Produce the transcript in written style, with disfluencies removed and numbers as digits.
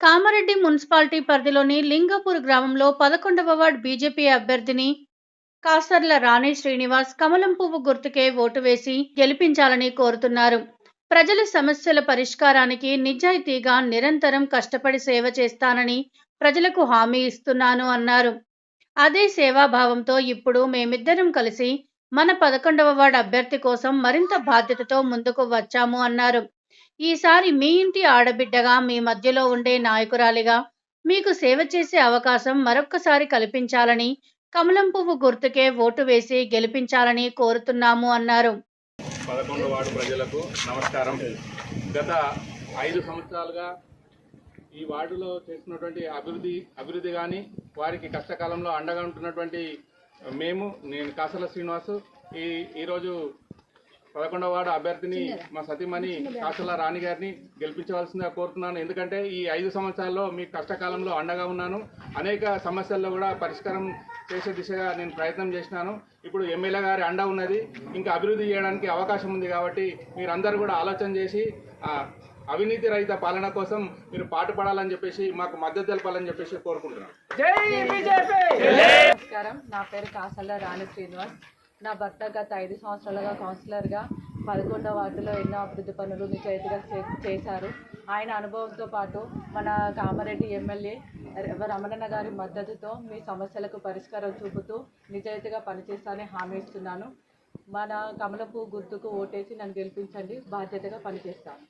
Kamareddy municipality పరిధిలోని లింగపూర్ గ్రామంలో 11వ ward BJP అభ్యర్థిని కాసర్ల రాణి శ్రీనివాస్ కమలం పువ్వు గుర్తుకే ఓటు వేసి గెలిపించాలని కోరుతున్నారు. ప్రజల సమస్యల పరిష్కారానికి నిజాయితీగా నిరంతరం కష్టపడి సేవ చేస్తానని ప్రజలకు హామీ ఇస్తున్నాను అన్నారు. అదే సేవాభావంతో ఇప్పుడు మేమిద్దరం కలిసి మన 11వ వార్డు అభ్యర్థి కోసం మరింత బాధ్యతతో ముందుకు వచ్చాము అన్నారు. ఈసారి మీ ఇంటి ఆడబిడ్డగా మీ మధ్యలో ఉండే నాయకురాలిగా మీకు సేవ చేసే అవకాశం మరొక్కసారి కల్పించాలని కమలం పువ్వు గుర్తుకే ఓటు వేసి గెలిపించాలని కోరుతున్నాము అన్నారు. 11వ వార్డు ప్రజలకు నమస్కారం. గత 5 సంవత్సరాలుగా ఈ వార్డులో చేస్తున్నటువంటి అభివృద్ధి కానీ వారికి కష్టకాలంలో అండగా ఉంటున్నటువంటి నేను కాసర్ల శ్రీనివాసు ఈరోజు 11వ వార్డు అభ్యర్థిని మా సతీమణి కాసర్ల రాణి గారిని గెలిపించవలసిందిగా కోరుతున్నాను. ఎందుకంటే ఈ 5 సంవత్సరాల్లో మీ కష్టకాలంలో అండగా ఉన్నాను. అనేక సమస్యల్లో కూడా పరిష్కారం చేసే దిశగా నేను ప్రయత్నం చేసినాను. ఇప్పుడు ఎమ్మెల్యే గారి అండ ఉన్నది, ఇంకా అభివృద్ధి చేయడానికి అవకాశం ఉంది. కాబట్టి మీరందరూ కూడా ఆలోచన చేసి అవినీతి రహిత పాలన కోసం మీరు పాటుపడాలని చెప్పేసి మాకు మద్దతు తెలపాలని చెప్పేసి కోరుకుంటున్నాను. జై బీజేపీ. నమస్కారం, నా పేరు కాసర్ల రాణి శ్రీనివాస్. నా భర్త గత 5 సంవత్సరాలుగా కౌన్సిలర్గా 11వ వార్డులో ఎన్నో అభివృద్ధి పనులు నిజాయితీగా చేశారు. ఆయన అనుభవంతో పాటు మన కామారెడ్డి ఎమ్మెల్యే రమణన్న గారి మద్దతుతో మీ సమస్యలకు పరిష్కారం చూపుతూ నిజాయితీగా పనిచేస్తానని హామీ ఇస్తున్నాను. మన కమలపు గుర్తుకు ఓటేసి నన్ను గెలిపించండి, బాధ్యతగా పనిచేస్తాను.